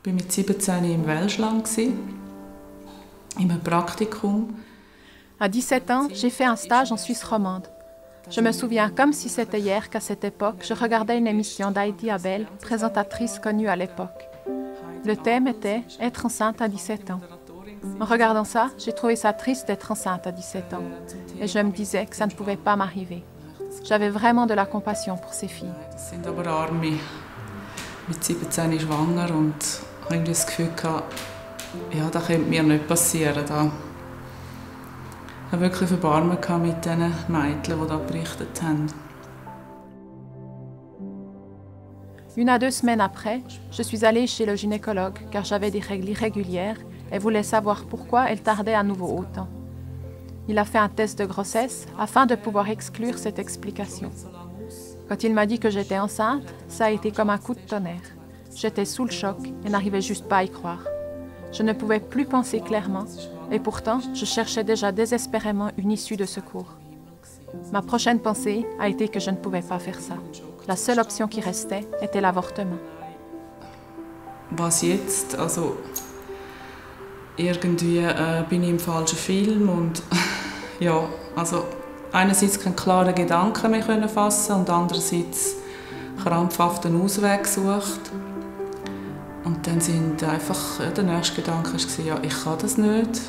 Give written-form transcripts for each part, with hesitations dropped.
Ich war mit 17 im Welschland, in einem Praktikum. À 17 ans, j'ai fait un stage en Suisse romande. Je me souviens comme si c'était hier qu'à cette époque, je regardais une émission d'Heidi Abel, présentatrice connue à l'époque. Le thème était « Être enceinte à 17 ans ». En regardant ça, j'ai trouvé ça triste d'être enceinte à 17 ans. Et je me disais que ça ne pouvait pas m'arriver. J'avais vraiment de la compassion pour ces filles. Das sind aber Arme mit 17 schwanger und ich hatte das Gefühl, ja, das könnte mir nicht passieren. Ich habe wirklich Erbarmen mit diesen Mädchen, die da berichtet haben. Une à 2 semaines après, je suis allée chez le gynécologue car j'avais des règles irrégulières et voulait savoir pourquoi elles tardaient à nouveau autant. Il a fait un test de grossesse afin de pouvoir exclure cette explication. Quand il m'a dit que j'étais enceinte, ça a été comme un coup de tonnerre. J'étais sous le choc et n'arrivais juste pas à y croire. Je ne pouvais plus penser clairement et pourtant, je cherchais déjà désespérément une issue de secours. Ma prochaine pensée a été que je ne pouvais pas faire ça. La seule option qui restait était l'avortement. Was jetzt? Also, irgendwie bin ich im falschen Film und ja, also einerseits keinen klaren Gedanken mehr fassen und andererseits krampfhaft einen Ausweg gesucht. Und dann sind einfach, der nächste Gedanke war, ja, ich kann das nicht.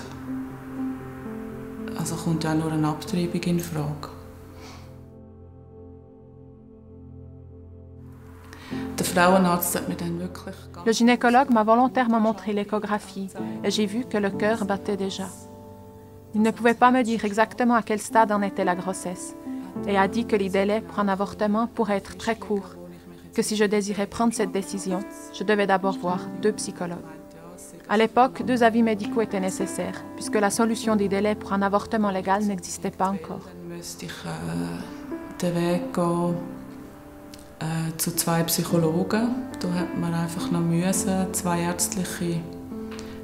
Also kommt ja nur eine Abtreibung in Frage. Le gynécologue m'a volontairement montré l'échographie et j'ai vu que le cœur battait déjà. Il ne pouvait pas me dire exactement à quel stade en était la grossesse et a dit que les délais pour un avortement pourraient être très courts, que si je désirais prendre cette décision, je devais d'abord voir 2 psychologues. À l'époque, 2 avis médicaux étaient nécessaires, puisque la solution des délais pour un avortement légal n'existait pas encore. Zu 2 Psychologen. Da hat man einfach noch 2 ärztliche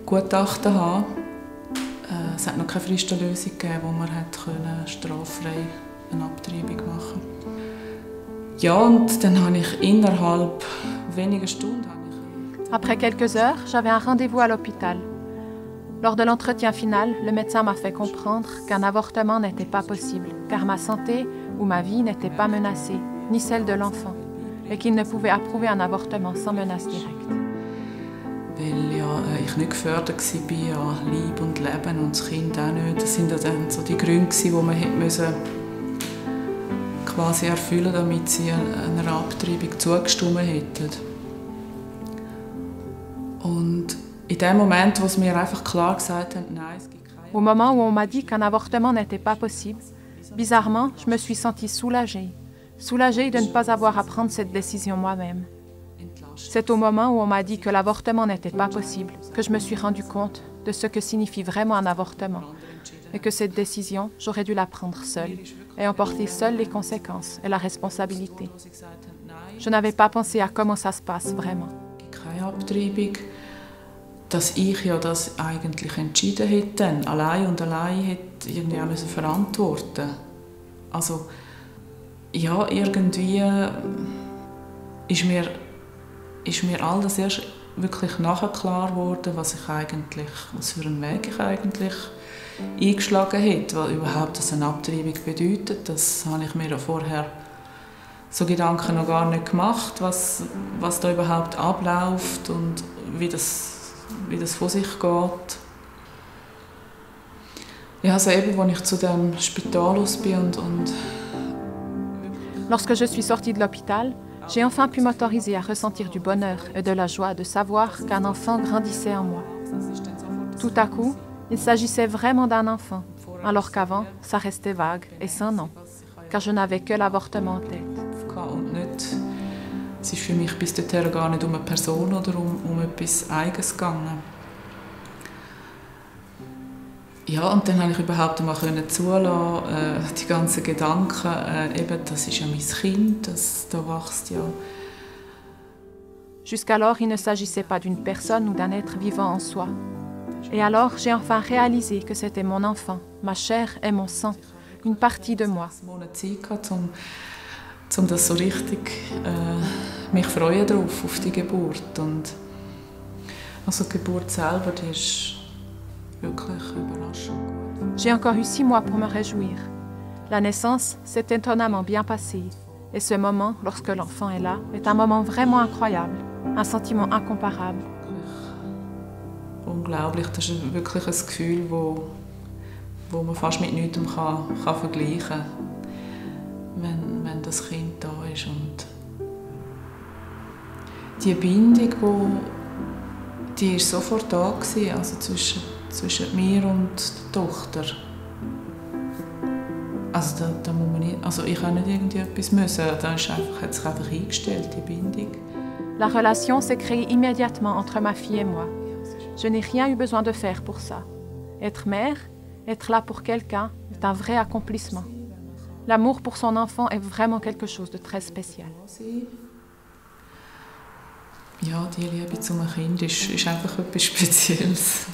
Gutachten haben. Es hat noch keine Fristenlösung gegeben, wo man straffrei eine Abtreibung machen konnte. Ja, und dann habe ich innerhalb weniger Stunden... Après quelques heures, j'avais un rendez-vous à l'hôpital. Lors de l'entretien final, le médecin m'a fait comprendre qu'un avortement n'était pas possible, car ma santé ou ma vie n'était pas menacée, ni celle de l'enfant, et qu'il ne pouvait approuver un avortement sans menace directe. Weil ja, ich nicht gefördert war an Leib und Leben und das Kind auch nicht. Das sind ja dann so die Gründe, die man quasi erfüllen musste, damit sie einer Abtreibung zugestimmt hätten. Und in dem Moment, wo sie mir einfach klar gesagt haben, nein, es gibt keine... Au moment où on m'a dit qu'un avortement n'était pas possible, bizarrement, je me suis sentie soulagée. Soulagée de ne pas avoir à prendre cette décision moi-même. C'est au moment où on m'a dit que l'avortement n'était pas possible que je me suis rendu compte de ce que signifie vraiment un avortement et que cette décision, j'aurais dû la prendre seule et en porter seule les conséquences et la responsabilité. Je n'avais pas pensé à comment ça se passe vraiment. Keine Abtreibung, dass ich ja das eigentlich entschieden hätte, allein und allein hätte irgendwie auch verantworten. Also ja, irgendwie ist mir all das erst wirklich nachher klar geworden, was für einen Weg ich eigentlich eingeschlagen hätte, was überhaupt eine Abtreibung bedeutet. Das habe ich mir vorher so Gedanken noch gar nicht gemacht, was da überhaupt abläuft und wie das vor sich geht. Ja, also eben, als ich zu dem Spital aus bin und Lorsque je suis sortie de l'hôpital, j'ai enfin pu m'autoriser à ressentir du bonheur et de la joie de savoir qu'un enfant grandissait en moi. Tout à coup, il s'agissait vraiment d'un enfant, alors qu'avant, ça restait vague et sans nom, car je n'avais que l'avortement en tête. Es ist für mich bis dahin gar nicht um eine Person oder um etwas Eigenes gegangen. Ja, und dann konnte ich überhaupt mal zulassen, die ganzen Gedanken, eben, das ist ja mein Kind, das da wächst ja. Jusqu'alors, il ne s'agissait pas d'une personne ou d'un être vivant en soi. Et alors, j'ai enfin réalisé que c'était mon enfant, ma chair et mon sang, une partie de moi. Um das so richtig mich freuen drauf, auf die Geburt. Und Also die Geburt selber, die ist wirklich überraschend gut. J'ai encore eu 6 mois pour me réjouir. La naissance s'est étonnamment bien passée. Et ce moment, lorsque l'enfant est là, est un moment vraiment incroyable, un sentiment incomparable. Unglaublich, das ist wirklich ein Gefühl, wo man fast mit nichts kann vergleichen kann, wenn das Kind da ist. Und die Bindung, die war sofort da gewesen, also zwischen mir und der Tochter. Also da muss man nicht, also ich habe nicht irgendetwas müssen, da hat sich einfach eingestellt, die Bindung. La relation s'est créée immédiatement entre ma fille et moi. Je n'ai rien eu besoin de faire pour ça. Être mère, être là pour quelqu'un, est un vrai accomplissement. L'amour pour son enfant est vraiment quelque chose de très spécial. Ja, die Liebe zu einem Kind ist einfach etwas Spezielles.